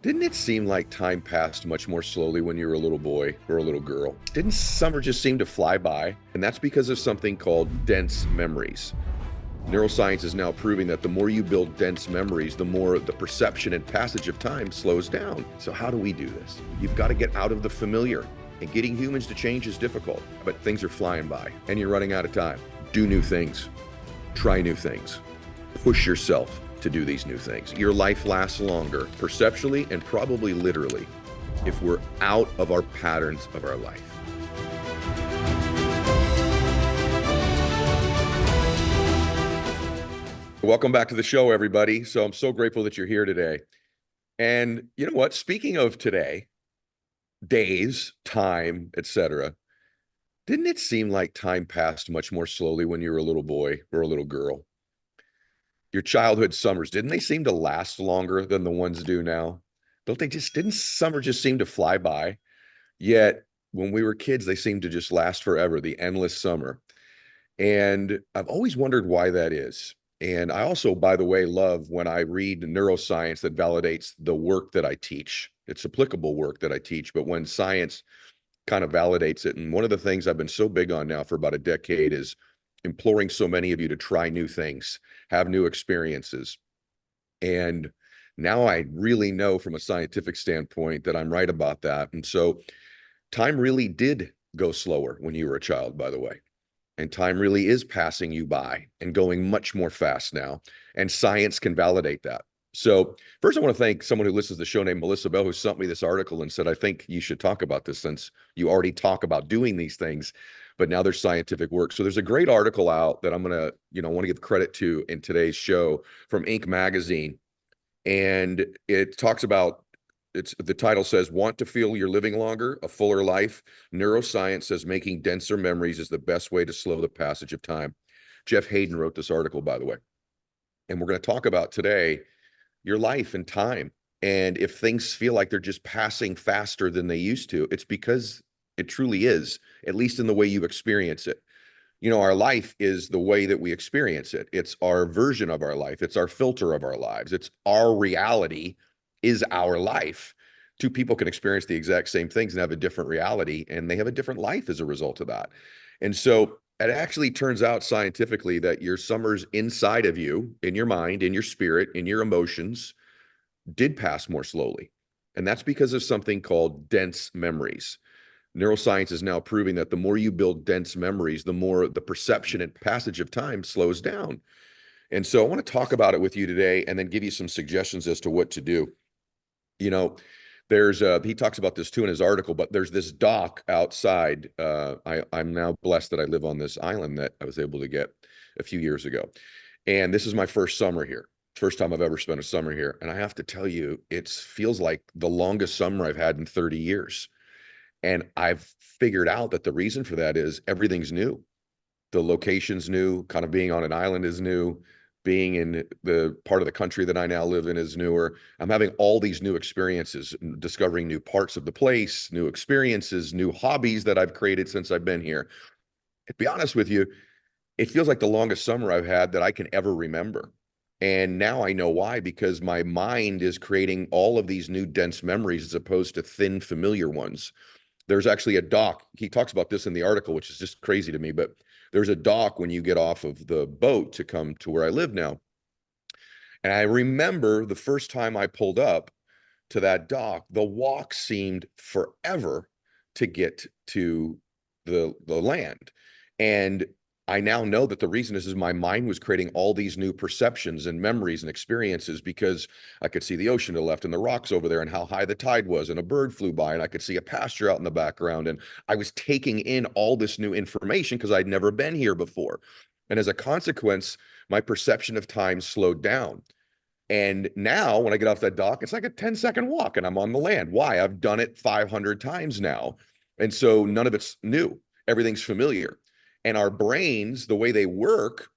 Didn't it seem like time passed much more slowly when you were a little boy or a little girl? Didn't summer just seem to fly by? And that's because of something called dense memories. Neuroscience is now proving that the more you build dense memories, the more the perception and passage of time slows down. So, how do we do this? You've got to get out of the familiar. And getting humans to change is difficult, but things are flying by and you're running out of time. Do new things, try new things, push yourself to do these new things. Your life lasts longer, perceptually and probably literally, if we're out of our patterns of our life. Welcome back to the show, everybody. So I'm so grateful that you're here today. And you know what? Speaking of today, days, time, etc., didn't it seem like time passed much more slowly when you were a little boy or a little girl? Your childhood summers, didn't they seem to last longer than the ones do now? Don't they just, didn't summer just seem to fly by? Yet when we were kids, they seemed to just last forever, the endless summer. And I've always wondered why that is. And I also, by the way, love when I read neuroscience that validates the work that I teach. It's applicable work that I teach, but when science kind of validates it. And one of the things I've been so big on now for about a decade is imploring so many of you to try new things, have new experiences. And now I really know from a scientific standpoint that I'm right about that. And so time really did go slower when you were a child, by the way. And time really is passing you by and going much more fast now. And science can validate that. So first, I want to thank someone who listens to the show named Melissa Bell, who sent me this article and said, I think you should talk about this since you already talk about doing these things, but now there's scientific work. So there's a great article out that I'm going to, want to give credit to in today's show from Inc. magazine. And it talks about, the title says, Want to feel you're living longer, a fuller life? Neuroscience says making denser memories is the best way to slow the passage of time. Jeff Hayden wrote this article, by the way. And we're going to talk about today your life and time. And if things feel like they're just passing faster than they used to, it's because it truly is, at least in the way you experience it. Our life is the way that we experience it. It's our version of our life. It's our filter of our lives. It's our reality is our life. Two people can experience the exact same things and have a different reality, and they have a different life as a result of that. And so it actually turns out scientifically that your summers inside of you, in your mind, in your spirit, in your emotions, did pass more slowly. And that's because of something called dense memories. Neuroscience is now proving that the more you build dense memories, the more the perception and passage of time slows down. And so I want to talk about it with you today and then give you some suggestions as to what to do. You know, he talks about this too in his article, but there's this dock outside. I'm now blessed that I live on this island that I was able to get a few years ago. And this is my first summer here. First time I've ever spent a summer here. And I have to tell you, it feels like the longest summer I've had in 30 years. And I've figured out that the reason for that is everything's new. The location's new, kind of being on an island is new, being in the part of the country that I now live in is newer. I'm having all these new experiences, discovering new parts of the place, new experiences, new hobbies that I've created since I've been here. To be honest with you, it feels like the longest summer I've had that I can ever remember. And now I know why, because my mind is creating all of these new dense memories as opposed to thin, familiar ones. There's actually a dock. He talks about this in the article, which is just crazy to me, but there's a dock when you get off of the boat to come to where I live now. And I remember the first time I pulled up to that dock, the walk seemed forever to get to the land. And I now know that the reason is my mind was creating all these new perceptions and memories and experiences because I could see the ocean to the left and the rocks over there and how high the tide was and a bird flew by and I could see a pasture out in the background. And I was taking in all this new information because I'd never been here before. And as a consequence, my perception of time slowed down. And now when I get off that dock, it's like a 10-second walk and I'm on the land. Why? I've done it 500 times now. And so none of it's new. Everything's familiar. And our brains, the way they work,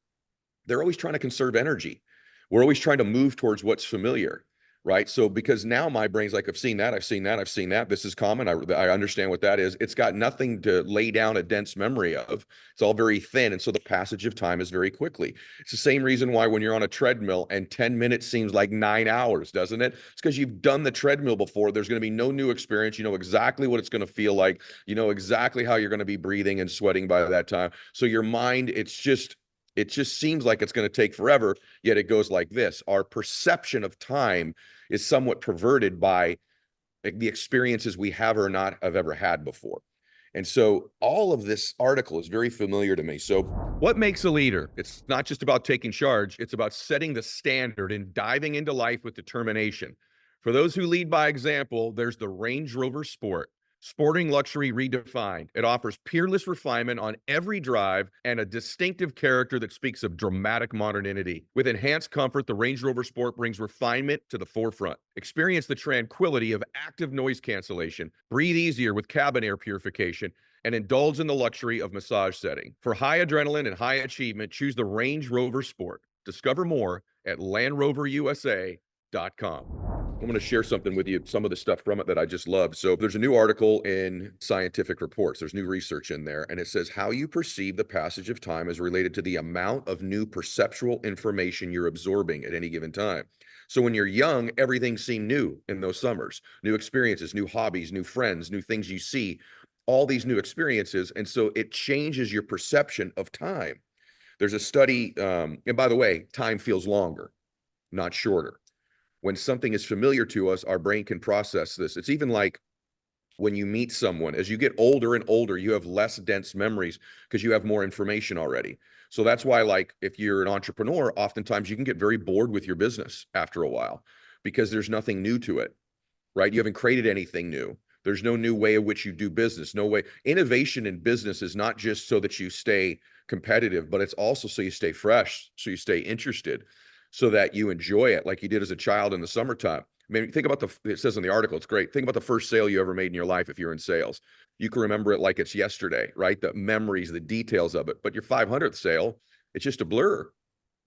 they're always trying to conserve energy. We're always trying to move towards what's familiar. right? So because now my brain's like, I've seen that, I've seen that, I've seen that. This is common. I understand what that is. It's got nothing to lay down a dense memory of. It's all very thin. And so the passage of time is very quickly. It's the same reason why when you're on a treadmill and 10 minutes seems like 9 hours, doesn't it? It's because you've done the treadmill before. There's going to be no new experience. You know exactly what it's going to feel like. You know exactly how you're going to be breathing and sweating by that time. So your mind, it just seems like it's going to take forever, yet it goes like this. Our perception of time is somewhat perverted by the experiences we have or not have ever had before. And so all of this article is very familiar to me. So what makes a leader? It's not just about taking charge. It's about setting the standard and diving into life with determination. For those who lead by example, there's the Range Rover Sport. Sporting luxury redefined. It offers peerless refinement on every drive and a distinctive character that speaks of dramatic modernity. With enhanced comfort, the Range Rover Sport brings refinement to the forefront. Experience the tranquility of active noise cancellation. Breathe easier with cabin air purification and indulge in the luxury of massage setting. For high adrenaline and high achievement, choose the Range Rover Sport. Discover more at LandRoverUSA.com. I'm going to share something with you, some of the stuff from it that I just love. So there's a new article in Scientific Reports. There's new research in there, and it says how you perceive the passage of time is related to the amount of new perceptual information you're absorbing at any given time. So when you're young, everything seemed new in those summers, new experiences, new hobbies, new friends, new things you see, all these new experiences. And so it changes your perception of time. There's a study, and by the way, time feels longer, not shorter. When something is familiar to us, our brain can process this. It's even like when you meet someone, as you get older and older, you have less dense memories because you have more information already. So that's why, like, if you're an entrepreneur, oftentimes you can get very bored with your business after a while because there's nothing new to it, right? You haven't created anything new. There's no new way in which you do business. No way. Innovation in business is not just so that you stay competitive, but it's also so you stay fresh, so you stay interested, so that you enjoy it like you did as a child in the summertime. I mean, think about it says in the article, it's great. Think about the first sale you ever made in your life if you're in sales. You can remember it like it's yesterday, right? The memories, the details of it. But your 500th sale, it's just a blur,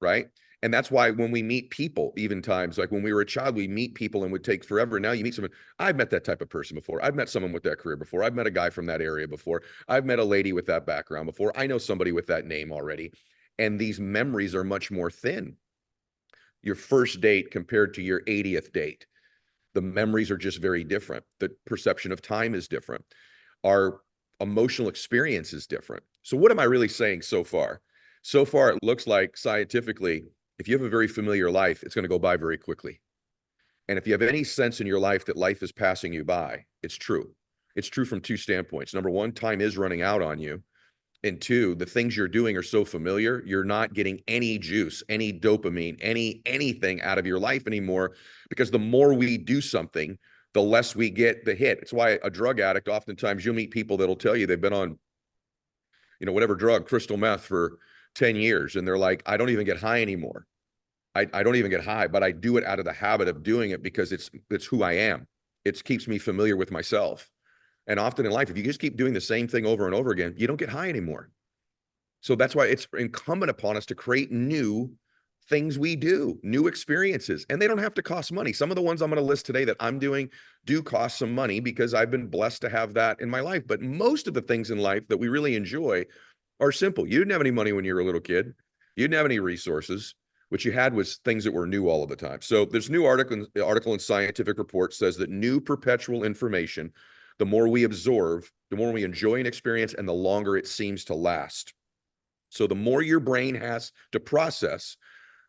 right? And that's why when we meet people, even times like when we were a child, we meet people and would take forever. Now you meet someone. I've met that type of person before. I've met someone with that career before. I've met a guy from that area before. I've met a lady with that background before. I know somebody with that name already. And these memories are much more thin. Your first date compared to your 80th date, the memories are just very different. The perception of time is different. Our emotional experience is different. So what am I really saying so far? So far, it looks like scientifically, if you have a very familiar life, it's going to go by very quickly. And if you have any sense in your life that life is passing you by, it's true. It's true from two standpoints. Number one, time is running out on you. And two, the things you're doing are so familiar, you're not getting any juice, any dopamine, anything out of your life anymore, because the more we do something, the less we get the hit. It's why a drug addict, oftentimes you'll meet people that'll tell you they've been on, whatever drug, crystal meth for 10 years. And they're like, I don't even get high anymore. I don't even get high, but I do it out of the habit of doing it because it's who I am. It keeps me familiar with myself. And often in life, if you just keep doing the same thing over and over again, you don't get high anymore. So that's why it's incumbent upon us to create new things we do, new experiences, and they don't have to cost money. Some of the ones I'm going to list today that I'm doing do cost some money because I've been blessed to have that in my life. But most of the things in life that we really enjoy are simple. You didn't have any money when you were a little kid. You didn't have any resources. What you had was things that were new all of the time. So this new article in Scientific Reports says that new perpetual information, the more we absorb, the more we enjoy an experience and the longer it seems to last. So the more your brain has to process,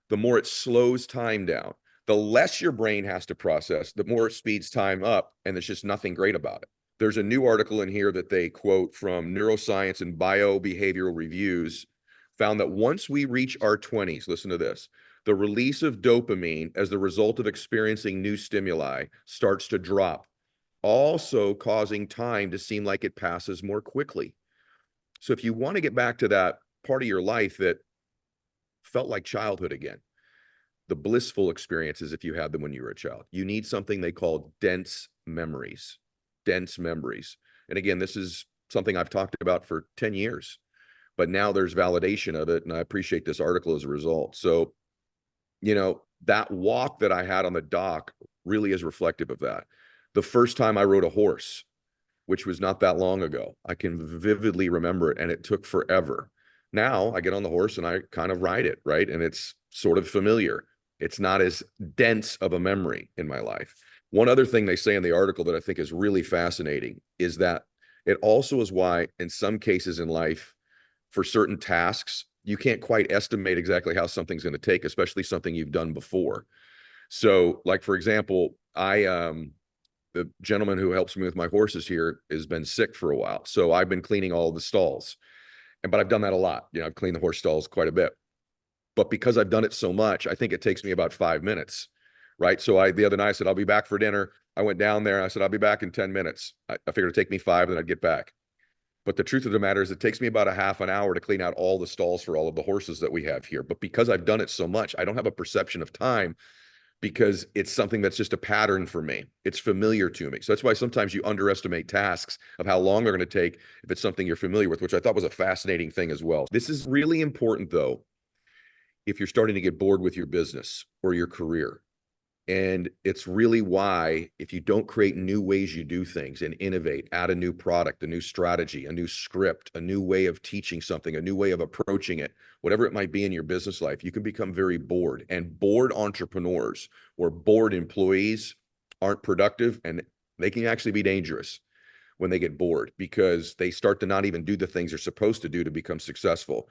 the more it slows time down. The less your brain has to process, the more it speeds time up, and there's just nothing great about it. There's a new article in here that they quote from Neuroscience and Biobehavioral Reviews, found that once we reach our 20s, listen to this, the release of dopamine as the result of experiencing new stimuli starts to drop, also causing time to seem like it passes more quickly. So if you want to get back to that part of your life that felt like childhood again, the blissful experiences, if you had them when you were a child, you need something they call dense memories. Dense memories. And again, this is something I've talked about for 10 years, but now there's validation of it. And I appreciate this article as a result. So, that walk that I had on the dock really is reflective of that. The first time I rode a horse, which was not that long ago, I can vividly remember it, and it took forever. Now I get on the horse and I kind of ride it, right? And it's sort of familiar. It's not as dense of a memory in my life. One other thing they say in the article that I think is really fascinating is that it also is why, in some cases in life, for certain tasks, you can't quite estimate exactly how something's going to take, especially something you've done before. So, like for example, the gentleman who helps me with my horses here has been sick for a while. So I've been cleaning all the stalls. But I've done that a lot. You know, I've cleaned the horse stalls quite a bit. But because I've done it so much, I think it takes me about 5 minutes. Right. So the other night I said, I'll be back for dinner. I went down there. I said, I'll be back in 10 minutes. I figured it'd take me 5, then I'd get back. But the truth of the matter is it takes me about a half an hour to clean out all the stalls for all of the horses that we have here. But because I've done it so much, I don't have a perception of time because it's something that's just a pattern for me. It's familiar to me. So that's why sometimes you underestimate tasks of how long they're going to take if it's something you're familiar with, which I thought was a fascinating thing as well. This is really important, though, if you're starting to get bored with your business or your career. And it's really why, if you don't create new ways you do things and innovate, add a new product, a new strategy, a new script, a new way of teaching something, a new way of approaching it, whatever it might be in your business life, you can become very bored. And bored entrepreneurs or bored employees aren't productive, and they can actually be dangerous when they get bored because they start to not even do the things they're supposed to do to become successful.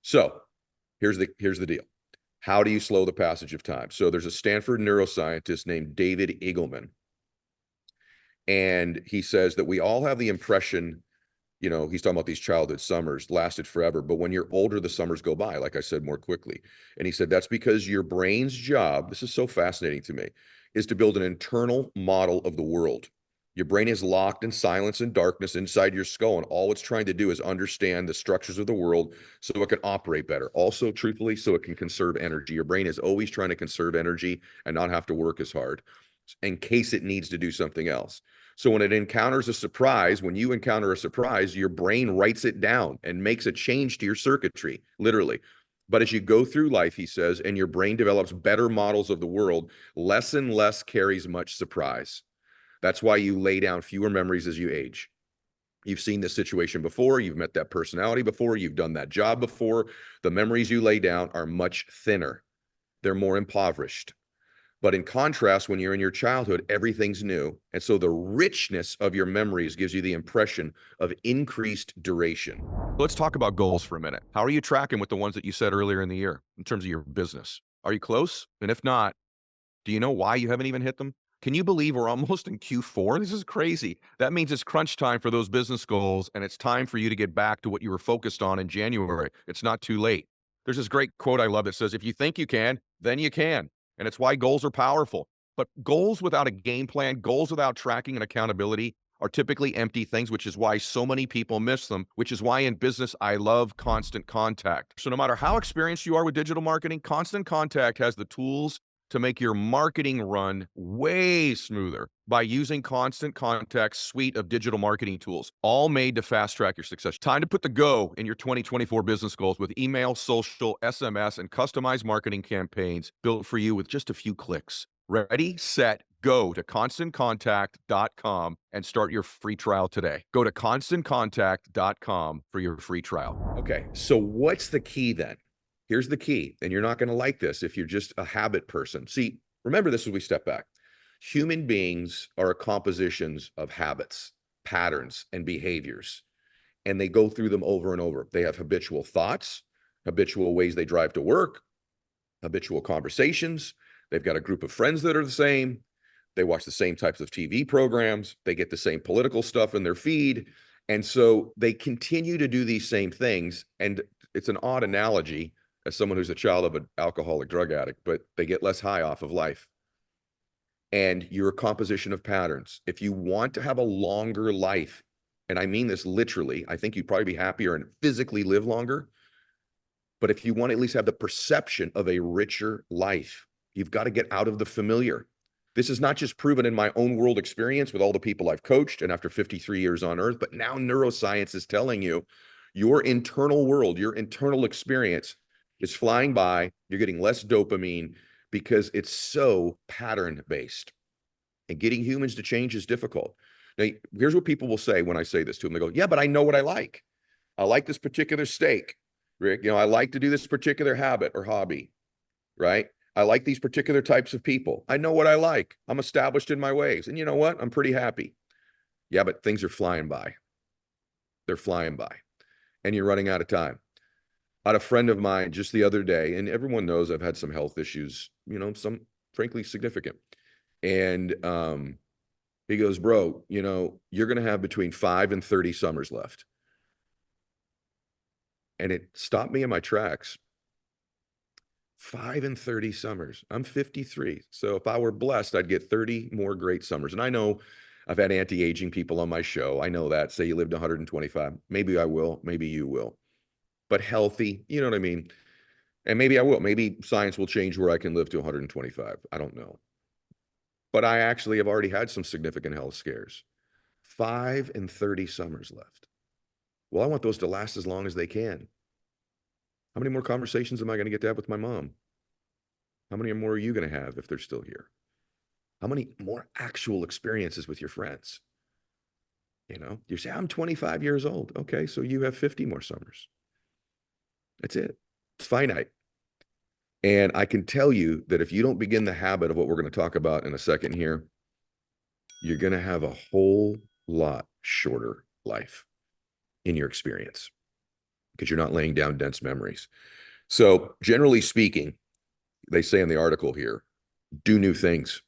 So here's the deal. How do you slow the passage of time? So there's a Stanford neuroscientist named David Eagleman. And he says that we all have the impression, you know, he's talking about these childhood summers lasted forever. But when you're older, the summers go by, like I said, more quickly. And he said that's because your brain's job, this is so fascinating to me, is to build an internal model of the world. Your brain is locked in silence and darkness inside your skull, and all it's trying to do is understand the structures of the world so it can operate better. Also, truthfully, so it can conserve energy. Your brain is always trying to conserve energy and not have to work as hard in case it needs to do something else. So when it encounters a surprise, when you encounter a surprise, your brain writes it down and makes a change to your circuitry, literally. But as you go through life, he says, and your brain develops better models of the world, less and less carries much surprise. That's why you lay down fewer memories as you age. You've seen this situation before. You've met that personality before. You've done that job before. The memories you lay down are much thinner. They're more impoverished. But in contrast, when you're in your childhood, everything's new. And so the richness of your memories gives you the impression of increased duration. Let's talk about goals for a minute. How are you tracking with the ones that you said earlier in the year in terms of your business? Are you close? And if not, do you know why you haven't even hit them? Can you believe we're almost in Q4? This is crazy. That means it's crunch time for those business goals, and it's time for you to get back to what you were focused on in January. It's not too late. There's this great quote I love that says, if you think you can, then you can. And it's why goals are powerful. But goals without a game plan, goals without tracking and accountability are typically empty things, which is why so many people miss them, which is why in business, I love Constant Contact. So no matter how experienced you are with digital marketing, Constant Contact has the tools to make your marketing run way smoother by using Constant Contact's suite of digital marketing tools, all made to fast track your success. Time to put the go in your 2024 business goals with email, social, SMS, and customized marketing campaigns built for you with just a few clicks. Ready, set, go to ConstantContact.com and start your free trial today. Go to ConstantContact.com for your free trial. Okay, so what's the key then? Here's the key, and you're not going to like this if you're just a habit person. See, remember this as we step back. Human beings are compositions of habits, patterns, and behaviors, and they go through them over and over. They have habitual thoughts, habitual ways they drive to work, habitual conversations. They've got a group of friends that are the same. They watch the same types of TV programs. They get the same political stuff in their feed. And so they continue to do these same things. And it's an odd analogy as someone who's a child of an alcoholic drug addict, but they get less high off of life. And you're a composition of patterns. If you want to have a longer life, and I mean this literally, I think you'd probably be happier and physically live longer. But if you want to at least have the perception of a richer life, you've got to get out of the familiar. This is not just proven in my own world experience with all the people I've coached and after 53 years on earth, but now neuroscience is telling you your internal world, your internal experience is flying by. You're getting less dopamine because it's so pattern based. And getting humans to change is difficult. Now, here's what people will say when I say this to them. They go, yeah, but I know what I like. I like this particular steak, Rick. You know, I like to do this particular habit or hobby, right? I like these particular types of people. I know what I like. I'm established in my ways. And you know what? I'm pretty happy. Yeah, but things are flying by. They're flying by. And you're running out of time. I had a friend of mine just the other day, and everyone knows I've had some health issues, you know, some frankly significant. And he goes, bro, you know, you're going to have between 5 and 30 summers left. And it stopped me in my tracks. 5 and 30 summers. I'm 53. So if I were blessed, I'd get 30 more great summers. And I know I've had anti-aging people on my show. I know that. Say you lived 125. Maybe I will. Maybe you will. But healthy, you know what I mean? And maybe I will. Maybe science will change where I can live to 125. I don't know. But I actually have already had some significant health scares. 5 and 30 summers left. Well, I want those to last as long as they can. How many more conversations am I going to get to have with my mom? How many more are you going to have if they're still here? How many more actual experiences with your friends? You know, you say, I'm 25 years old. Okay, so you have 50 more summers. That's it. It's finite. And I can tell you that if you don't begin the habit of what we're going to talk about in a second here, you're going to have a whole lot shorter life in your experience because you're not laying down dense memories. So generally speaking, they say in the article here, do new things,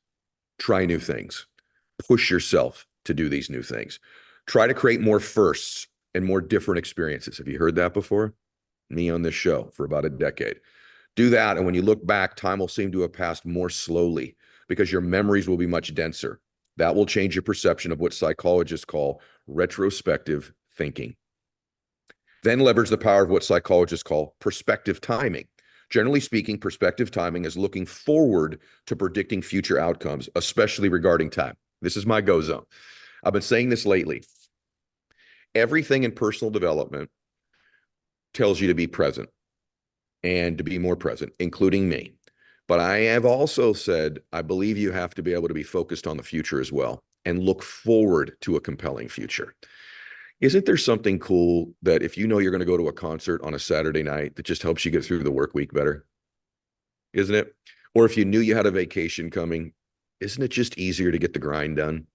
try new things, push yourself to do these new things. Try to create more firsts and more different experiences. Have you heard that before? Me on this show for about a decade. Do that, and when you look back, time will seem to have passed more slowly because your memories will be much denser. That will change your perception of what psychologists call retrospective thinking. Then leverage the power of what psychologists call perspective timing. Generally speaking, perspective timing is looking forward to predicting future outcomes, especially regarding time. This is my go zone. I've been saying this lately. Everything in personal development tells you to be present and to be more present, including me. But I have also said, I believe you have to be able to be focused on the future as well and look forward to a compelling future. Isn't there something cool that if you know you're going to go to a concert on a Saturday night that just helps you get through the work week better? Isn't it? Or if you knew you had a vacation coming, isn't it just easier to get the grind done?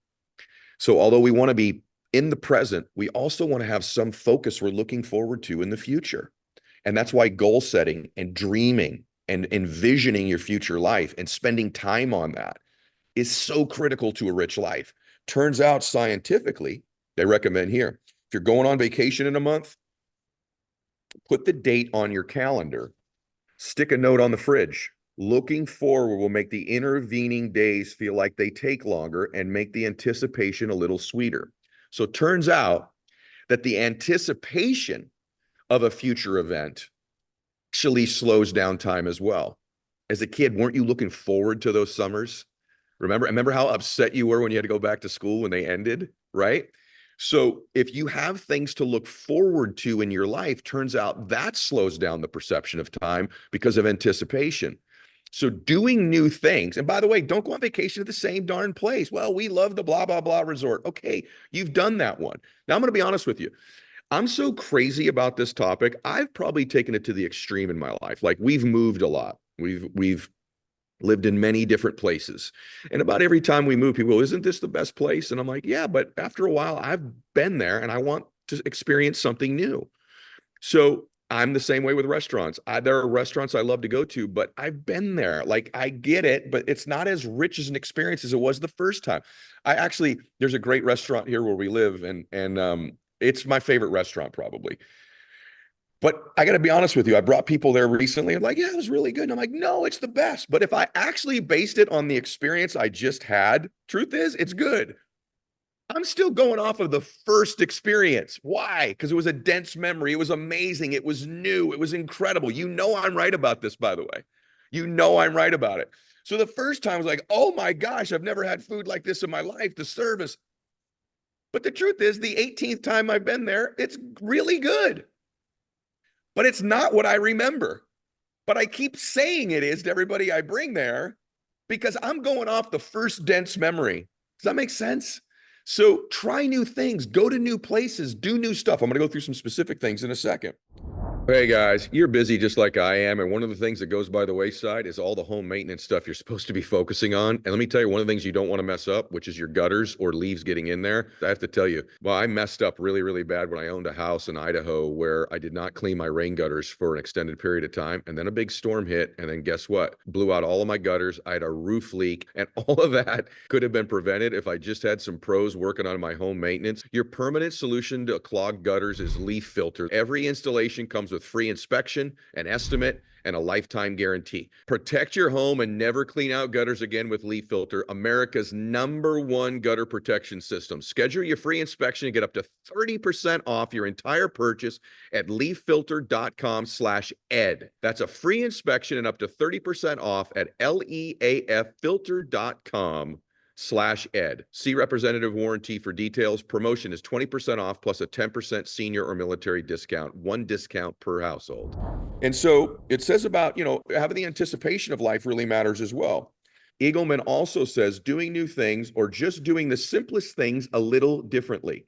So although we want to be in the present, we also want to have some focus we're looking forward to in the future. And that's why goal setting and dreaming and envisioning your future life and spending time on that is so critical to a rich life. Turns out scientifically, they recommend here, if you're going on vacation in a month, put the date on your calendar, stick a note on the fridge. Looking forward will make the intervening days feel like they take longer and make the anticipation a little sweeter. So it turns out that the anticipation of a future event actually slows down time as well. As a kid, weren't you looking forward to those summers? Remember how upset you were when you had to go back to school when they ended, right? So if you have things to look forward to in your life, turns out that slows down the perception of time because of anticipation. So doing new things, and by the way, don't go on vacation to the same darn place. Well, we love the blah, blah, blah resort. Okay, you've done that one. Now I'm going to be honest with you. I'm so crazy about this topic. I've probably taken it to the extreme in my life. Like we've moved a lot. We've lived in many different places. And about every time we move, people go, isn't this the best place? And I'm like, yeah, but after a while, I've been there and I want to experience something new. So I'm the same way with restaurants. There are restaurants I love to go to, but I've been there. Like I get it, but it's not as rich as an experience as it was the first time. There's a great restaurant here where we live, and it's my favorite restaurant probably. But I got to be honest with you. I brought people there recently. I'm like, yeah, it was really good. And I'm like, no, it's the best. But if I actually based it on the experience I just had, truth is, it's good. I'm still going off of the first experience. Why? Because it was a dense memory. It was amazing. It was new. It was incredible. You know, I'm right about this, by the way. You know, I'm right about it. So the first time I was like, oh my gosh, I've never had food like this in my life. The service. But the truth is, the 18th time I've been there, it's really good. But it's not what I remember. But I keep saying it is to everybody I bring there because I'm going off the first dense memory. Does that make sense? So try new things, go to new places, do new stuff. I'm going to go through some specific things in a second. Hey guys, you're busy just like I am. And one of the things that goes by the wayside is all the home maintenance stuff you're supposed to be focusing on. And let me tell you, one of the things you don't want to mess up, which is your gutters or leaves getting in there. I have to tell you, well, I messed up really, really bad when I owned a house in Idaho where I did not clean my rain gutters for an extended period of time. And then a big storm hit. And then guess what? Blew out all of my gutters. I had a roof leak. And all of that could have been prevented if I just had some pros working on my home maintenance. Your permanent solution to clogged gutters is leaf filter. Every installation comes with free inspection, an estimate, and a lifetime guarantee. Protect your home and never clean out gutters again with Leaf Filter, America's #1 gutter protection system. Schedule your free inspection and get up to 30% off your entire purchase at leaffilter.com/ed. That's a free inspection and up to 30% off at leaffilter.com/ed. See representative warranty for details. Promotion is 20% off plus a 10% senior or military discount, one discount per household. And so it says about, having the anticipation of life really matters as well. Eagleman also says doing new things or just doing the simplest things a little differently,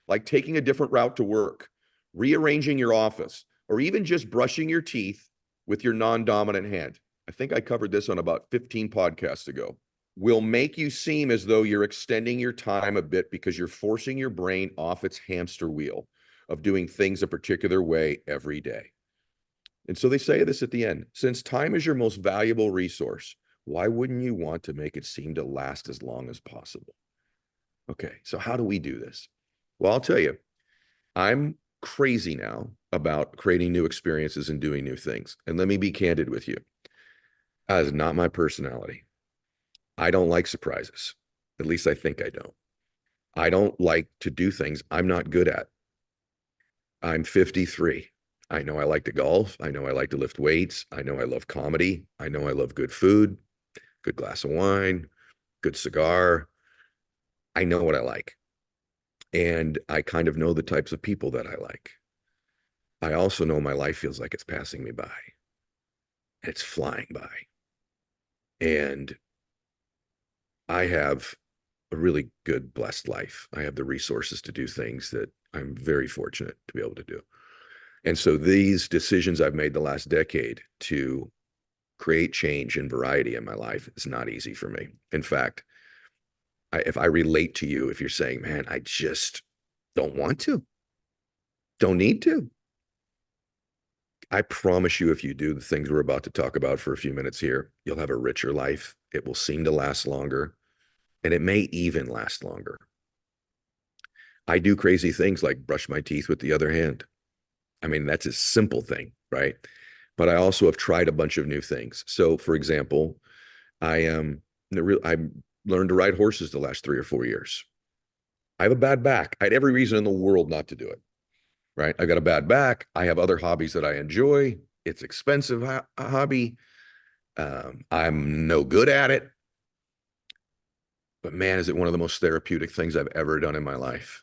like taking a different route to work, rearranging your office, or even just brushing your teeth with your non-dominant hand. I think I covered this on about 15 podcasts ago. Will make you seem as though you're extending your time a bit because you're forcing your brain off its hamster wheel of doing things a particular way every day. And so they say this at the end, since time is your most valuable resource, why wouldn't you want to make it seem to last as long as possible? Okay, so how do we do this? Well, I'll tell you, I'm crazy now about creating new experiences and doing new things. And let me be candid with you. That is not my personality. I don't like surprises. At least I think I don't. I don't like to do things I'm not good at. I'm 53. I know I like to golf. I know I like to lift weights. I know I love comedy. I know I love good food, good glass of wine, good cigar. I know what I like. And I kind of know the types of people that I like. I also know my life feels like it's passing me by. It's flying by. And I have a really good, blessed life. I have the resources to do things that I'm very fortunate to be able to do. And so these decisions I've made the last decade to create change and variety in my life is not easy for me. In fact, if I relate to you, if you're saying, man, I just don't want to, don't need to. I promise you, if you do the things we're about to talk about for a few minutes here, you'll have a richer life. It will seem to last longer, and it may even last longer. I do crazy things like brush my teeth with the other hand. I mean, that's a simple thing, right? But I also have tried a bunch of new things. So, for example, I learned to ride horses the last 3 or 4 years. I have a bad back. I had every reason in the world not to do it, right? I got a bad back. I have other hobbies that I enjoy. It's expensive hobby. I'm no good at it. But man, is it one of the most therapeutic things I've ever done in my life.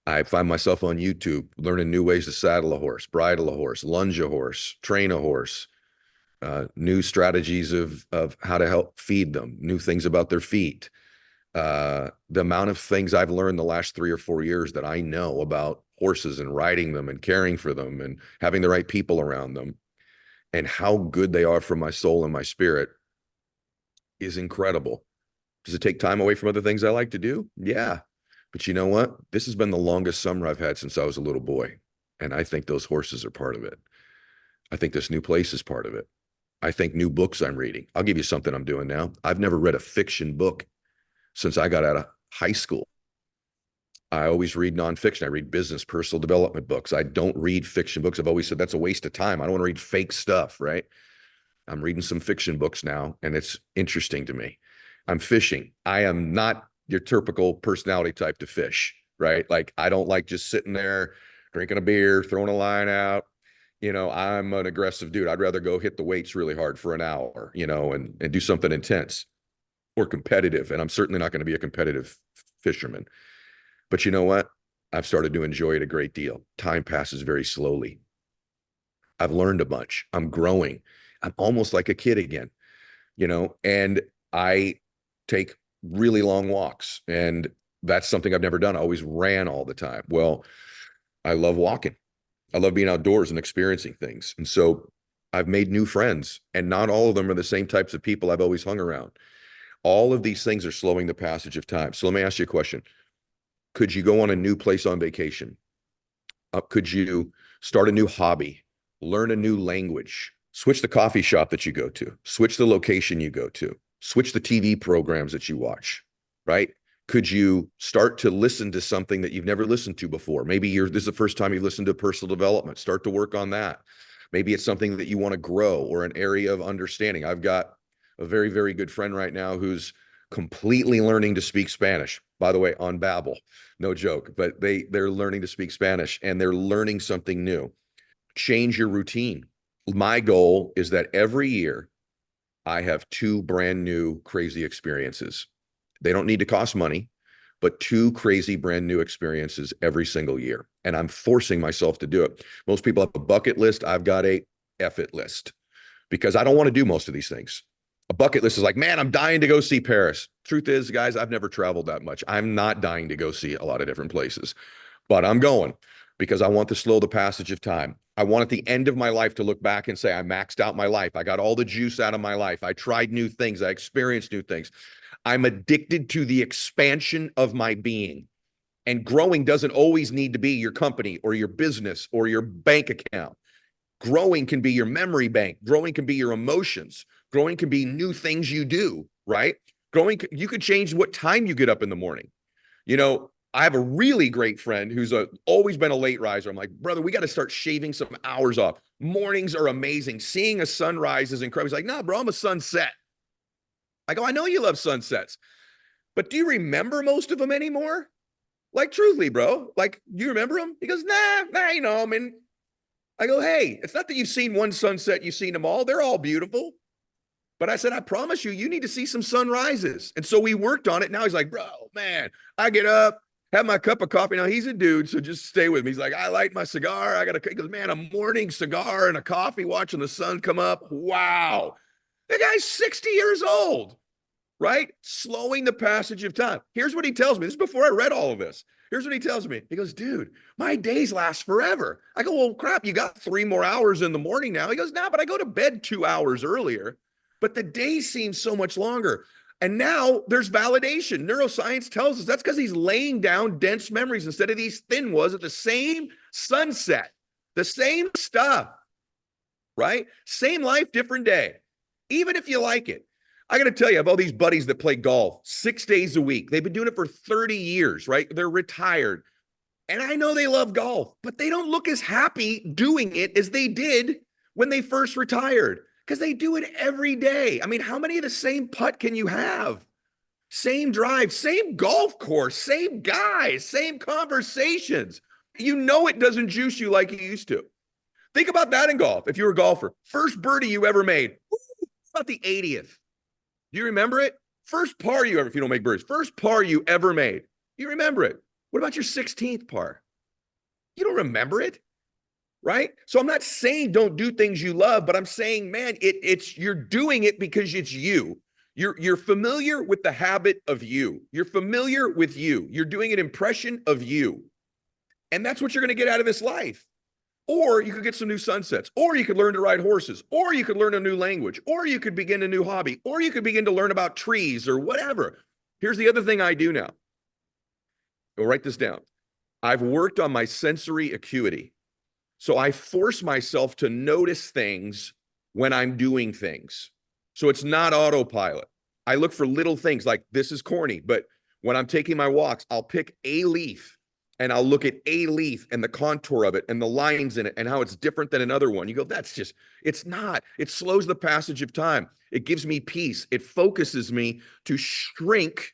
I find myself on YouTube learning new ways to saddle a horse, bridle a horse, lunge a horse, train a horse, new strategies of how to help feed them, new things about their feet. The amount of things I've learned the last 3 or 4 years that I know about horses and riding them and caring for them and having the right people around them and how good they are for my soul and my spirit is incredible. Does it take time away from other things I like to do? Yeah. But you know what? This has been the longest summer I've had since I was a little boy. And I think those horses are part of it. I think this new place is part of it. I think new books I'm reading. I'll give you something I'm doing now. I've never read a fiction book since I got out of high school. I always read nonfiction. I read business, personal development books. I don't read fiction books. I've always said that's a waste of time. I don't want to read fake stuff, right? I'm reading some fiction books now, and it's interesting to me. I'm fishing. I am not your typical personality type to fish, right? Like I don't like just sitting there drinking a beer, throwing a line out. I'm an aggressive dude. I'd rather go hit the weights really hard for an hour, and do something intense or competitive. And I'm certainly not going to be a competitive fisherman. But you know what? I've started to enjoy it a great deal. Time passes very slowly. I've learned a bunch. I'm growing. I'm almost like a kid again, and I take really long walks. And that's something I've never done. I always ran all the time. Well, I love walking. I love being outdoors and experiencing things. And so I've made new friends, and not all of them are the same types of people I've always hung around. All of these things are slowing the passage of time. So let me ask you a question. Could you go on a new place on vacation? Could you start a new hobby, learn a new language, switch the coffee shop that you go to, switch the location you go to, switch the TV programs that you watch, right? Could you start to listen to something that you've never listened to before? Maybe this is the first time you've listened to personal development. Start to work on that. Maybe it's something that you want to grow or an area of understanding. I've got a very, very good friend right now who's completely learning to speak Spanish, by the way, on Babbel. No joke, but they're learning to speak Spanish and they're learning something new. Change your routine. My goal is that every year I have 2 brand new crazy experiences. They don't need to cost money, but 2 crazy brand new experiences every single year. And I'm forcing myself to do it. Most people have a bucket list. I've got a F it list because I don't want to do most of these things. A bucket list is like, man, I'm dying to go see Paris. Truth is, guys, I've never traveled that much. I'm not dying to go see a lot of different places, but I'm going because I want to slow the passage of time. I want at the end of my life to look back and say, I maxed out my life. I got all the juice out of my life. I tried new things. I experienced new things. I'm addicted to the expansion of my being. And growing doesn't always need to be your company or your business or your bank account. Growing can be your memory bank. Growing can be your emotions. Growing can be new things you do, right? Growing, you could change what time you get up in the morning. You know, I have a really great friend who's always been a late riser. I'm like, brother, we got to start shaving some hours off. Mornings are amazing. Seeing a sunrise is incredible. He's like, nah, bro, I'm a sunset. I go, I know you love sunsets, but do you remember most of them anymore? Like, truthfully, bro, like, you remember them? He goes, nah, you know, I mean, I go, hey, it's not that you've seen one sunset, you've seen them all. They're all beautiful. But I said, I promise you, you need to see some sunrises. And so we worked on it. Now he's like, bro, man, I get up, have my cup of coffee. Now he's a dude, so just stay with me. He's like, I light my cigar. He goes, man, a morning cigar and a coffee watching the sun come up. Wow. The guy's 60 years old, right? Slowing the passage of time. Here's what he tells me. This is before I read all of this. Here's what he tells me. He goes, dude, my days last forever. I go, well, crap, you got 3 more hours in the morning now. He goes, nah, but I go to bed 2 hours earlier. But the day seems so much longer. And now there's validation. Neuroscience tells us that's because he's laying down dense memories instead of these thin ones at the same sunset, the same stuff, right? Same life, different day. Even if you like it. I got to tell you, I have all these buddies that play golf 6 days a week. They've been doing it for 30 years, right? They're retired. And I know they love golf, but they don't look as happy doing it as they did when they first retired because they do it every day. I mean, how many of the same putt can you have? Same drive, same golf course, same guys, same conversations. You know it doesn't juice you like it used to. Think about that in golf. If you were a golfer, first birdie you ever made, about the 80th. Do you remember it? First par you ever, if you don't make birdies, first par you ever made. You remember it. What about your 16th par? You don't remember it, right? So I'm not saying don't do things you love, but I'm saying, man, it's you're doing it because it's you. You're familiar with the habit of you. You're familiar with you. You're doing an impression of you. And that's what you're going to get out of this life. Or you could get some new sunsets, or you could learn to ride horses, or you could learn a new language, or you could begin a new hobby, or you could begin to learn about trees or whatever. Here's the other thing I do now. I'll write this down. I've worked on my sensory acuity. So I force myself to notice things when I'm doing things. So it's not autopilot. I look for little things like, this is corny, but when I'm taking my walks, I'll pick a leaf and I'll look at a leaf and the contour of it and the lines in it and how it's different than another one. You go, that's just, it's not. It slows the passage of time. It gives me peace. It focuses me to shrink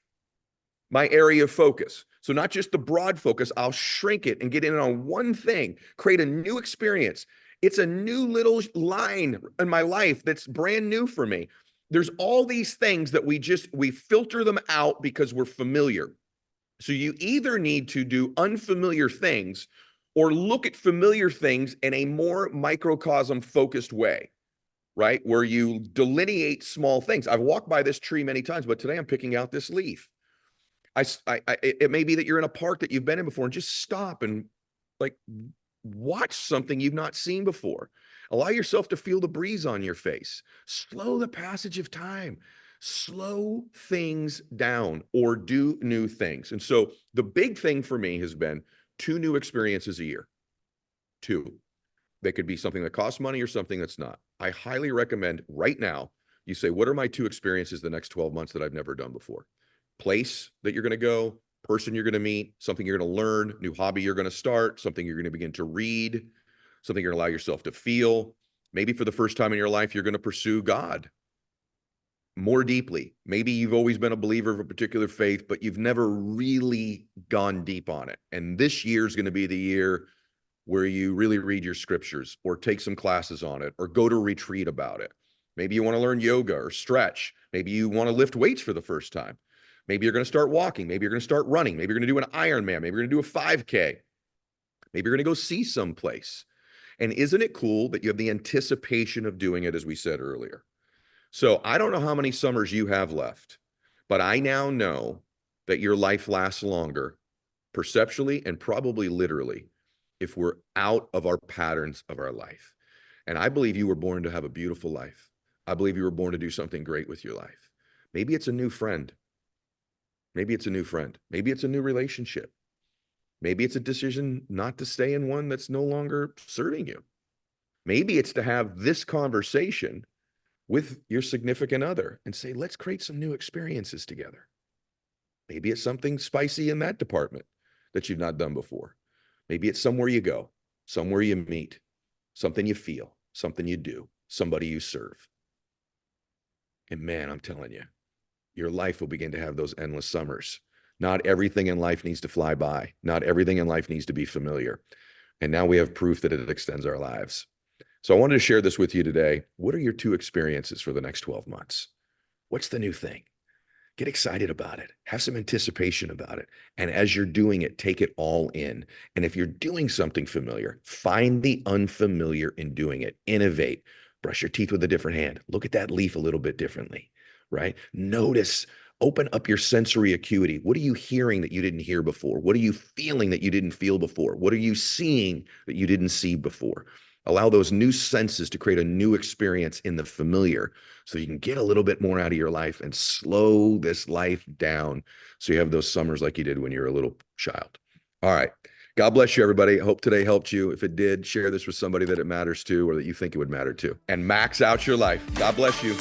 my area of focus. So not just the broad focus, I'll shrink it and get in on one thing, create a new experience. It's a new little line in my life that's brand new for me. There's all these things that we filter them out because we're familiar. So you either need to do unfamiliar things or look at familiar things in a more microcosm focused way. right? Where you delineate small things. I've walked by this tree many times, but today I'm picking out this leaf. It may be that you're in a park that you've been in before and just stop and like watch something you've not seen before. Allow yourself to feel the breeze on your face. Slow the passage of time. Slow things down or do new things. And so the big thing for me has been 2 new experiences a year. 2. They could be something that costs money or something that's not. I highly recommend right now you say, what are my 2 experiences the next 12 months that I've never done before? Place that you're going to go, person you're going to meet, something you're going to learn, new hobby you're going to start, something you're going to begin to read, something you're going to allow yourself to feel. Maybe for the first time in your life, you're going to pursue God more deeply. Maybe you've always been a believer of a particular faith, but you've never really gone deep on it. And this year is going to be the year where you really read your scriptures or take some classes on it or go to retreat about it. Maybe you want to learn yoga or stretch. Maybe you want to lift weights for the first time. Maybe you're going to start walking. Maybe you're going to start running. Maybe you're going to do an Ironman. Maybe you're going to do a 5K. Maybe you're going to go see someplace. And isn't it cool that you have the anticipation of doing it, as we said earlier? So I don't know how many summers you have left, but I now know that your life lasts longer, perceptually and probably literally, if we're out of our patterns of our life. And I believe you were born to have a beautiful life. I believe you were born to do something great with your life. Maybe it's a new friend. Maybe it's a new friend. Maybe it's a new relationship. Maybe it's a decision not to stay in one that's no longer serving you. Maybe it's to have this conversation with your significant other and say, let's create some new experiences together. Maybe it's something spicy in that department that you've not done before. Maybe it's somewhere you go, somewhere you meet, something you feel, something you do, somebody you serve. And man, I'm telling you, your life will begin to have those endless summers. Not everything in life needs to fly by. Not everything in life needs to be familiar. And now we have proof that it extends our lives. So I wanted to share this with you today. What are your 2 experiences for the next 12 months? What's the new thing? Get excited about it. Have some anticipation about it. And as you're doing it, take it all in. And if you're doing something familiar, find the unfamiliar in doing it. Innovate. Brush your teeth with a different hand. Look at that leaf a little bit differently, right? Notice, open up your sensory acuity. What are you hearing that you didn't hear before? What are you feeling that you didn't feel before? What are you seeing that you didn't see before? Allow those new senses to create a new experience in the familiar so you can get a little bit more out of your life and slow this life down so you have those summers like you did when you were a little child. All right. God bless you, everybody. I hope today helped you. If it did, share this with somebody that it matters to or that you think it would matter to. And max out your life. God bless you.